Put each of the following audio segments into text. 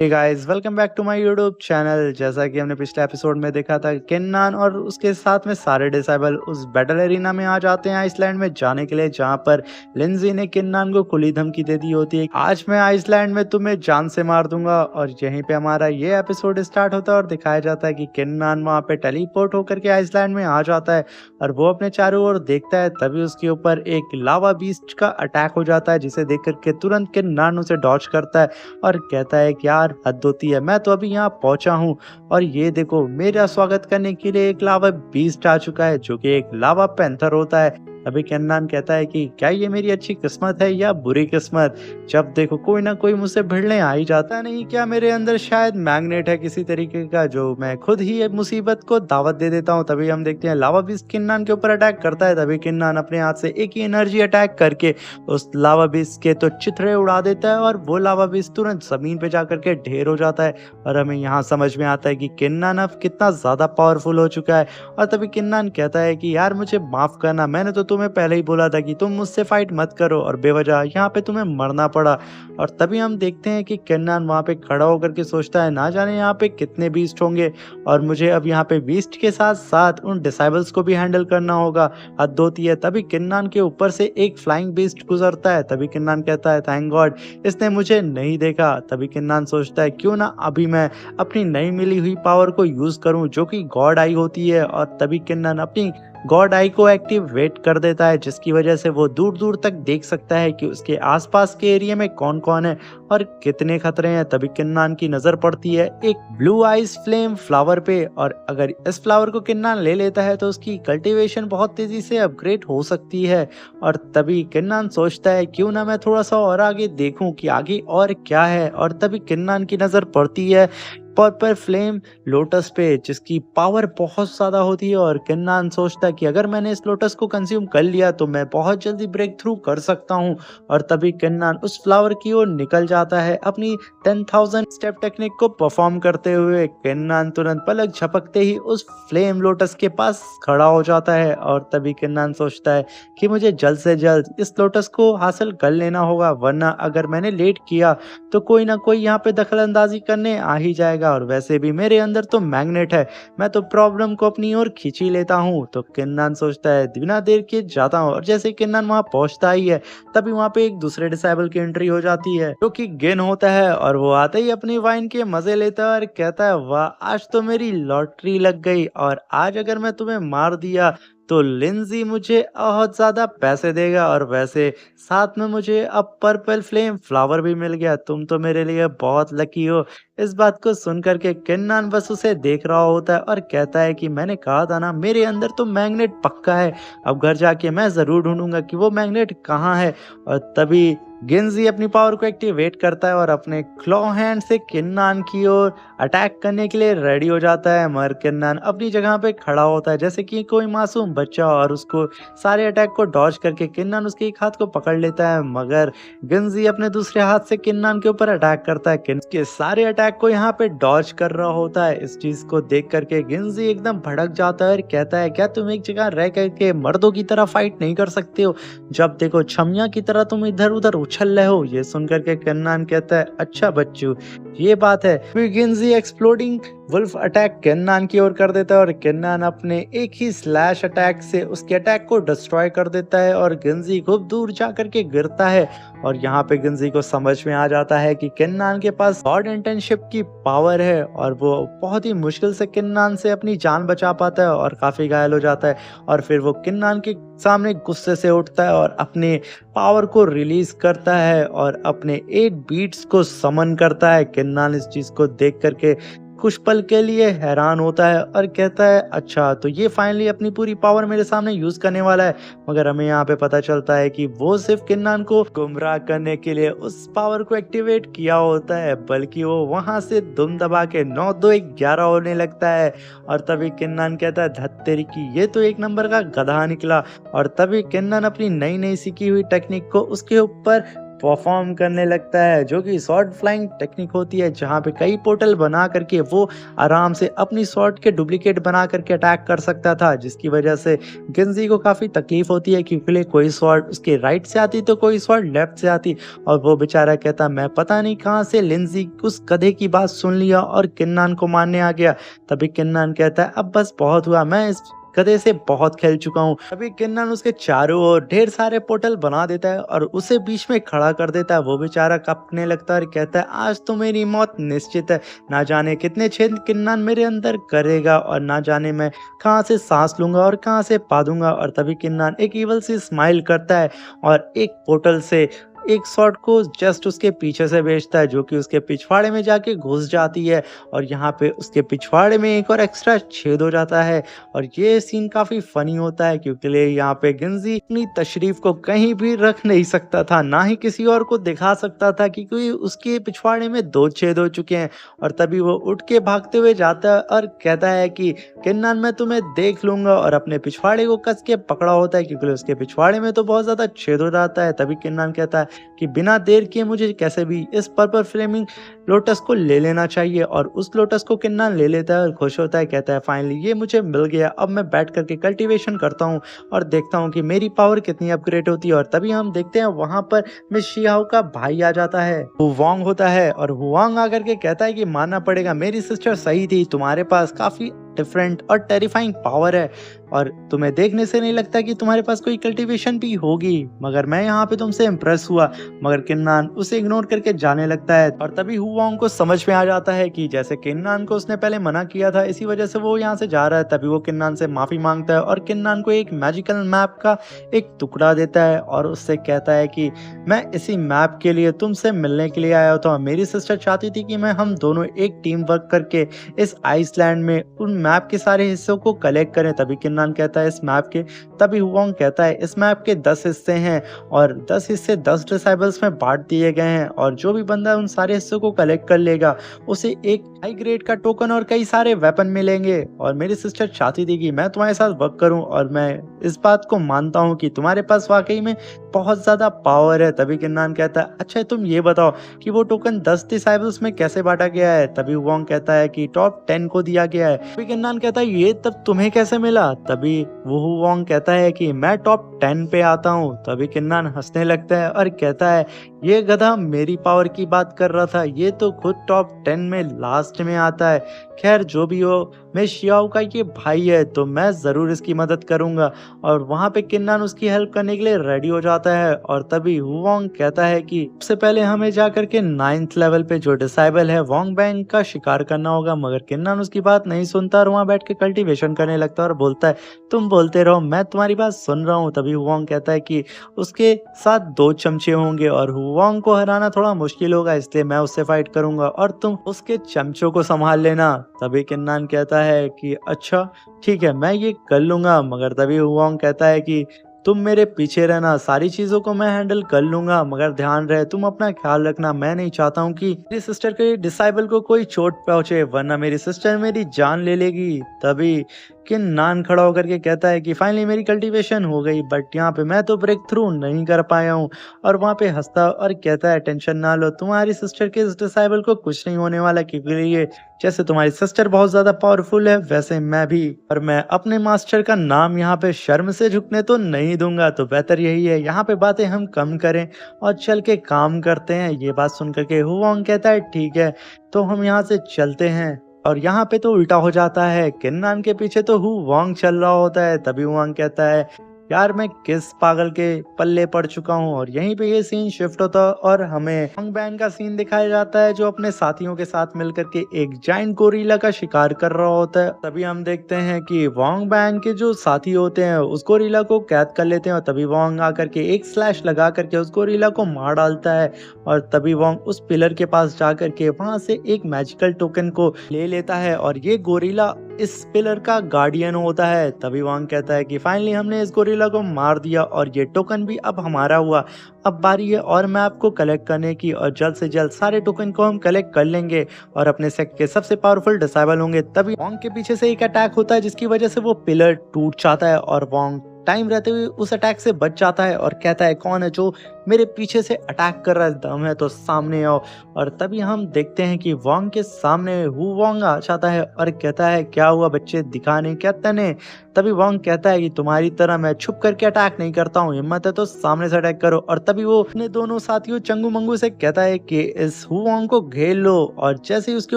Hey guys welcome back to my YouTube channel. जैसा कि हमने पिछले एपिसोड में देखा था, केन्नान और उसके साथ में सारे डिसेबल उस बैटल एरिना में आ जाते हैं आइसलैंड में जाने के लिए, जहां पर लिंजी ने केन्नान को खुली धमकी दे दी होती है, आज मैं आइसलैंड में तुम्हें जान से मार दूंगा। और यहीं पे हमारा ये एपिसोड स्टार्ट होता है और दिखाया जाता है कि केन्नान वहां पे टेलीपोर्ट होकर के आइसलैंड में आ जाता है और वो अपने चारों ओर देखता है। तभी उसके ऊपर एक लावा बीस्ट का अटैक हो जाता है, जिसे देख करके तुरंत केन्नान उसे डॉज करता है और कहता है कि यार हद होती है, मैं तो अभी यहाँ पहुंचा हूँ और ये देखो मेरा स्वागत करने के लिए एक लावा बीस्ट आ चुका है जो कि एक लावा पैंथर होता है। अभी केन्नान कहता है कि क्या ये मेरी अच्छी किस्मत है या बुरी किस्मत, जब देखो कोई ना कोई मुझसे भिड़ने आ ही जाता नहीं। क्या मेरे अंदर शायद मैग्नेट है किसी तरीके का, जो मैं खुद ही एक मुसीबत को दावत दे देता हूँ। तभी हम देखते हैं लावा बीस्ट केन्नान के ऊपर अटैक करता है। तभी केन्नान अपने हाथ से एक ही एनर्जी अटैक करके उस लावा बीस्ट के तो चिथड़े उड़ा देता है और वो लावा बीस्ट तुरंत जमीन पे जाकर के ढेर हो जाता है। और हमें यहाँ समझ में आता है कि केन्नान अब कितना ज्यादा पावरफुल हो चुका है। और तभी केन्नान कहता है कि यार मुझे माफ करना, मैंने तो तुम्हें पहले ही बोला था कि तुम मुझसे फाइट मत करो और बेवजह यहाँ पे तुम्हें मरना पड़ा। और तभी हम देखते हैं कि केन्नान वहां पे खड़ा होकर के सोचता है, ना जाने यहाँ पे कितने बीस्ट होंगे और मुझे अब यहाँ पे बीस्ट के साथ साथ उन डिसाइबल्स को भी हैंडल करना होगा, हद होती है। तभी केन्नान के ऊपर से एक फ्लाइंग बीस्ट गुजरता है। तभी केन्नान कहता है थैंक गॉड इसने मुझे नहीं देखा। तभी केन्नान सोचता है क्यों ना अभी मैं अपनी नई मिली हुई पावर को यूज करूं जो कि गॉड आई होती है। और तभी केन्नान अपनी गॉड आई को एक्टिवेट कर देता है, जिसकी वजह से वो दूर दूर तक देख सकता है कि उसके आसपास के एरिया में कौन कौन है और कितने खतरे हैं। तभी किन्नान की नजर पड़ती है एक ब्लू आइज फ्लेम फ्लावर पे, और अगर इस फ्लावर को किन्नान ले लेता है तो उसकी कल्टीवेशन बहुत तेजी से अपग्रेड हो सकती है। और तभी किन्नान सोचता है क्यों ना मैं थोड़ा सा और आगे देखूं कि आगे और क्या है। और तभी किन्नान की नजर पड़ती है पर्पल फ्लेम लोटस पे, जिसकी पावर बहुत ज्यादा होती है। और किन्नान सोचता है कि अगर मैंने इस लोटस को कंज्यूम कर लिया तो मैं बहुत जल्दी ब्रेक थ्रू कर सकता हूँ। और तभी किन्नान उस फ्लावर की ओर निकल जाता है अपनी 10,000 स्टेप टेक्निक को परफॉर्म करते हुए। किन्नान तुरंत पलक झपकते ही उस फ्लेम लोटस के पास खड़ा हो जाता है। और तभी किन्नान सोचता है कि मुझे जल्द से जल्द इस लोटस को हासिल कर लेना होगा, वरना अगर मैंने लेट किया तो कोई ना कोई यहाँ पे दखल अंदाजी करने आ ही जाएगा। और वैसे भी मेरे अंदर तो मैग्नेट है, मैं तो प्रॉब्लम को अपनी ओर खींच ही लेता हूँ। तो किन्नान सोचता है बिना देर के जाता हूँ। और जैसे किन्नान वहां पहुंचता ही है तभी वहां पे एक दूसरे डिसेबल की एंट्री हो जाती है जो कि गेन होता है। और वो आते ही अपनी वाइन के मजे लेता है और कहता है वाह आज तो मेरी लॉटरी लग गई, और आज अगर मैं तुम्हें मार दिया तो लिंजी मुझे बहुत ज्यादा पैसे देगा, और वैसे साथ में मुझे अब पर्पल फ्लेम फ्लावर भी मिल गया। तुम तो मेरे लिए बहुत लकी हो। इस बात को सुनकर के किन्नान बस उसे देख रहा होता है और कहता है कि मैंने कहा था ना मेरे अंदर तो मैग्नेट पक्का है, अब घर जाके मैं जरूर ढूंढूंगा कि वो मैग्नेट कहाँ है। और तभी गिंजी अपनी पावर को एक्टिवेट करता है और अपने क्लॉ हैंड से किन्नान की ओर अटैक करने के लिए रेडी हो जाता है। मगर किन्नान अपनी जगह पे खड़ा होता है जैसे कि कोई मासूम बच्चा, और उसको सारे अटैक को डॉज करके किन्नान उसके एक हाथ को पकड़ लेता है। मगर गिंजी अपने दूसरे हाथ से किन्नान के ऊपर अटैक करता है। किन के सारे अटैक को यहाँ पे डॉज कर रहा होता है। इस चीज को देख करके गिंजी एकदम भड़क जाता है और कहता है क्या तुम एक जगह रह करके मर्दों की तरह फाइट नहीं कर सकते हो, जब देखो छमिया की तरह तुम इधर उधर उछल रहे हो। ये सुनकर के किन्नान कहता है अच्छा बच्चू ये बात है। फिर गिंजी एक्सप्लोडिंग वुल्फ अटैक किन्नान की ओर कर देता है और किन्नान अपने एक ही स्लैश अटैक से उसके अटैक को डिस्ट्रॉय कर देता है और गिंजी खूब दूर जाकर के गिरता है। और यहाँ पे गिंजी को समझ में आ जाता है कि किन्नान के पास गॉड इंटर्नशिप की पावर है, और वो बहुत ही मुश्किल से किन्नान से अपनी जान बचा पाता है और काफी घायल हो जाता है। और फिर वो किन्नान के सामने गुस्से से उठता है और अपने पावर को रिलीज करता है और अपने 8 बीट्स को समन करता है। किन्नान इस चीज को देख करके कुछ पल के लिए हैरान होता है और कहता है अच्छा तो ये फाइनली अपनी पूरी पावर मेरे सामने यूज करने वाला है। मगर हमें यहाँ पे पता चलता है कि वो सिर्फ किन्नान को गुमराह करने के लिए उस पावर को एक्टिवेट किया होता है, बल्कि वो वहां से दुम दबा के 9-2-1-11 होने लगता है। और तभी किन्नान कहता है धत तेरी की, ये तो एक नंबर का गधा निकला। और तभी किन्नान अपनी नई नई सीखी हुई टेक्निक को उसके ऊपर परफॉर्म करने लगता है, जो कि स्वॉर्ड फ्लाइंग टेक्निक होती है, जहाँ पे कई पोर्टल बना करके वो आराम से अपनी स्वॉर्ड के डुप्लीकेट बना करके अटैक कर सकता था, जिसकी वजह से गेंजी को काफ़ी तकलीफ होती है, क्योंकि कोई स्वॉर्ड उसके राइट से आती तो कोई स्वॉर्ड लेफ्ट से आती, और वो बेचारा कहता मैं पता नहीं कहाँ से लिंजी उस गधे की बात सुन लिया और किन्नान को मारने आ गया। तभी किन्नान कहता है अब बस बहुत हुआ, मैं इस गधे से बहुत खेल चुका हूँ। तभी किन्नान उसके चारों ओर ढेर सारे पोर्टल बना देता है और उसे बीच में खड़ा कर देता है। वो बेचारा कांपने लगता है और कहता है आज तो मेरी मौत निश्चित है, ना जाने कितने छेद किन्नान मेरे अंदर करेगा और ना जाने मैं कहाँ से सांस लूंगा और कहाँ से पा दूंगा। और तभी किन्नान एक ईवल सी स्माइल करता है और एक पोर्टल से एक शॉट को जस्ट उसके पीछे से भेजता है, जो कि उसके पिछवाड़े में जाके घुस जाती है और यहाँ पे उसके पिछवाड़े में एक और एक्स्ट्रा छेद हो जाता है। और ये सीन काफ़ी फ़नी होता है, क्योंकि यहाँ पे गिंजी अपनी तशरीफ़ को कहीं भी रख नहीं सकता था, ना ही किसी और को दिखा सकता था, क्योंकि उसके पिछवाड़े में 2 छेद हो चुके हैं। और तभी वो उठ के भागते हुए जाता है और कहता है कि किन्नान मैं तुम्हें देख लूँगा, और अपने पिछवाड़े को कस के पकड़ा होता है, क्योंकि उसके पिछवाड़े में तो बहुत ज़्यादा छेद हो जाता है। तभी किन्नान कहता है कि बिना देर किए मुझे कैसे भी इस पर्पल फ्लेमिंग लोटस को ले लेना चाहिए। और उस लोटस को किन्नान ले लेता है और खुश होता है, कहता है फाइनली ये मुझे मिल गया, अब मैं बैठ करके कल्टीवेशन करता हूँ और देखता हूँ कि मेरी पावर कितनी अपग्रेड होती है। और तभी हम देखते हैं वहां पर मिस शियाओ का भाई आ जाता है, हुवांग होता है, और हुवांग आकर के कहता है कि मानना पड़ेगा मेरी सिस्टर सही थी, तुम्हारे पास काफी डिफरेंट और टेरिफाइंग पावर है और तुम्हें देखने से नहीं लगता कि तुम्हारे पास कोई कल्टीवेशन भी होगी, मगर मैं यहाँ पे तुमसे इम्प्रेस हुआ। मगर किन्नान उसे इग्नोर करके जाने लगता है। और तभी हुवांग को समझ में आ जाता है कि जैसे किन्नान को उसने पहले मना किया था, इसी वजह से वो यहाँ से जा रहा है। तभी वो किन्नान से माफी मांगता है और किन्नान को एक मैजिकल मैप का एक टुकड़ा देता है और उससे कहता है कि मैं इसी मैप के लिए तुमसे मिलने के लिए आया होता। मेरी सिस्टर चाहती थी कि मैं हम दोनों एक टीम वर्क करके इस आइसलैंड में उन मैप के सारे हिस्सों को कलेक्ट करें। तभी किन्नान कहता है इस मैप के, तभी हुवांग कहता है इस मैप के 10 हिस्से हैं और 10 हिस्से 10 डिसाइबल्स में बांट दिए गए हैं, और जो भी बंदा उन सारे हिस्सों को कलेक्ट कर लेगा उसे एक हाई ग्रेड का टोकन और कई सारे वेपन मिलेंगे। और मेरी सिस्टर चाहती थी कि मैं तुम्हारे साथ वर्क करूं, और मैं इस बात को मानता हूं कि तुम्हारे पास वाकई में बहुत ज्यादा पावर है। तभी किन्नान कहता है अच्छा तुम ये बताओ कि वो टोकन 10 डिसाइबल्स में कैसे बांटा गया है। तभी हुवांग कहता है कि टॉप 10 को दिया गया है। तभी किन्नान कहता है ये तब तुम्हें कैसे मिला। तभी वो हुवांग कहता है कि मैं टॉप 10 पे आता हूँ। तभी किन्नान हंसने लगता है और कहता है ये गधा मेरी पावर की बात कर रहा था, ये तो खुद टॉप 10 में लास्ट में आता है। खैर जो भी हो, मैं शियाओ का ये भाई है तो मैं जरूर इसकी मदद करूंगा। और वहां पे किन्नान उसकी हेल्प करने के लिए रेडी हो जाता है। और तभी हुवांग कहता है कि सबसे पहले हमें जाकर के 9th लेवल पे जो डिसाइबल है वोंग बैंक का शिकार करना होगा। मगर किन्नान उसकी बात नहीं सुनता और वहां बैठ के कल्टीवेशन करने लगता है और बोलता है तुम बोलते रहो, मैं तुम्हारी बात सुन रहा हूँ। तभी हुवांग कहता है कि उसके साथ 2 चमचे होंगे और हुवांग को हराना थोड़ा मुश्किल होगा, इसलिए मैं उससे फाइट करूंगा और तुम उसके चमचों को संभाल लेना। तभी किन्नान कहता है कि अच्छा ठीक है मैं ये कर लूंगा। मगर तभी हुवांग कहता है कि तुम मेरे पीछे रहना, सारी चीजों को मैं हैंडल कर लूंगा, मगर ध्यान रहे तुम अपना ख्याल रखना। मैं नहीं चाहता हूँ कि मेरी सिस्टर के डिसाइबल को कोई चोट पहुंचे, वरना मेरी सिस्टर मेरी जान ले लेगी। तभी किन्नान खड़ा होकर के कहता है कि फाइनली मेरी कल्टीवेशन हो गई, बट यहाँ पे मैं तो ब्रेक थ्रू नहीं कर पाया हूँ। और वहाँ पे हंसता और कहता है टेंशन ना लो, तुम्हारी सिस्टर के इस डिसाइबल को कुछ नहीं होने वाला, क्योंकि ये जैसे तुम्हारी सिस्टर बहुत ज्यादा पावरफुल है वैसे मैं भी, और मैं अपने मास्टर का नाम यहाँ पे शर्म से झुकने तो नहीं दूंगा। तो बेहतर यही है यहाँ पे बातें हम कम करें और चल के काम करते हैं। ये बात सुन करके हुवांग कहता है ठीक है तो हम यहाँ से चलते हैं। और यहाँ पे तो उल्टा हो जाता है, किन्नान के पीछे तो हुवांग चल रहा होता है। तभी हुवांग कहता है यार मैं किस पागल के पल्ले पड़ चुका हूँ। और यहीं पे ये सीन शिफ्ट होता है और हमें वोंग बैन का सीन दिखाया जाता है, जो अपने साथियों के साथ मिलकर के एक जाइंट गोरिल्ला का शिकार कर रहा होता है। तभी हम देखते हैं कि वोंग बैन के जो साथी होते हैं उस गोरिल्ला को कैद कर लेते हैं और तभी वोंग आकर के एक स्लैश लगा करके उस गोरिल्ला को मार डालता है। और तभी वोंग उस पिलर के पास जा करके वहां से एक मैजिकल टोकन को ले लेता है और ये गोरिल्ला इस पिलर का गार्डियन होता है। तभी वोंग कहता है कि फाइनली हमने इस गोरिल्ला को मार दिया और ये टोकन भी अब हमारा हुआ। अब बारी है और मैप को कलेक्ट करने की, और जल्द से जल्द सारे टोकन को हम कलेक्ट कर लेंगे और अपने सेक्ट के सबसे पावरफुल डिसाइबल होंगे। तभी वोंग के पीछे से एक अटैक होता है जिसकी वजह से वो पिलर टूट जाता है और वोंग टाइम रहते हुए उस अटैक से बच जाता है और कहता है कौन है जो मेरे पीछे से अटैक कर रहा है, दम है तो सामने आओ। और तभी हम देखते हैं कि वोंग के सामने हु वोंग आ जाता है और कहता है क्या हुआ बच्चे, दिखाने क्या तने। तभी वोंग कहता है कि तुम्हारी तरह मैं छुप करके अटैक नहीं करता हूँ, हिम्मत है तो सामने से अटैक करो। और तभी वो अपने दोनों साथियों चंगू मंगू से कहता है कि इस हु वोंग को घेर लो। और जैसे ही उसके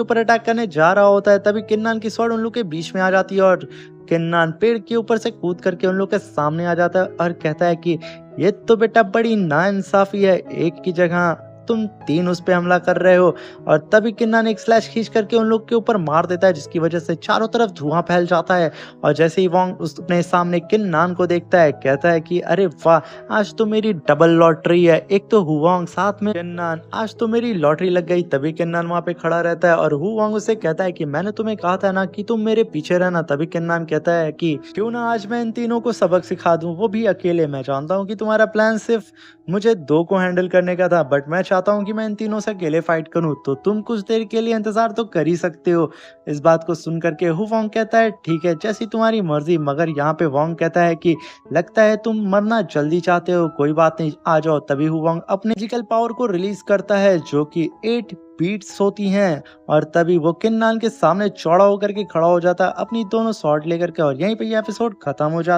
ऊपर अटैक करने जा रहा होता है तभी किन्नान की स्वॉर्ड उन लोग के बीच में आ जाती है और किन्नान पेड़ के ऊपर से कूद करके उन लोग के सामने आ जाता है और कहता है कि ये तो बेटा बड़ी नाइंसाफी है, एक की जगह तुम 3 उस पे हमला कर रहे हो। और तभी किन्नान एक स्लैश खींच करके उन लोग के ऊपर मार देता है जिसकी वजह से चारों तरफ धुआं फैल जाता है। और जैसे ही वोंग अपने सामने किन्नान को देखता है कहता है कि अरे वाह, आज तो मेरी डबल लॉटरी है, एक तो हुवोंग साथ में किन्नान, आज तो मेरी लॉटरी लग गई। तभी किन्नान वहां पे खड़ा रहता है और हुवोंग उसे कहता है कि मैंने तुम्हें कहा था ना कि तुम मेरे पीछे रहना। तभी किन्नान कहता है कि क्यों ना आज मैं इन तीनों को सबक सिखा दूं, वो भी अकेले। मैं जानता हूँ कि तुम्हारा प्लान सिर्फ मुझे 2 को हैंडल करने का था, बट मैं चाहता हूँ कि मैं इन तीनों से अकेले फाइट करूँ, तो तुम कुछ देर के लिए इंतजार तो कर ही सकते हो। इस बात को सुन करके हुवोंग कहता है ठीक है, जैसी तुम्हारी मर्जी। मगर यहाँ पे वोंग कहता है कि लगता है तुम मरना जल्दी चाहते हो, कोई बात नहीं, आ जाओ। तभी हुवोंग अपने मैजिकल पावर को रिलीज करता है जो कि 8 बीट्स होती हैं। और तभी वो किन्नान के सामने चौड़ा होकर के खड़ा हो जाता है अपनी दोनों स्वॉर्ड लेकर के, और यहीं पे ये एपिसोड खत्म हो जाता है।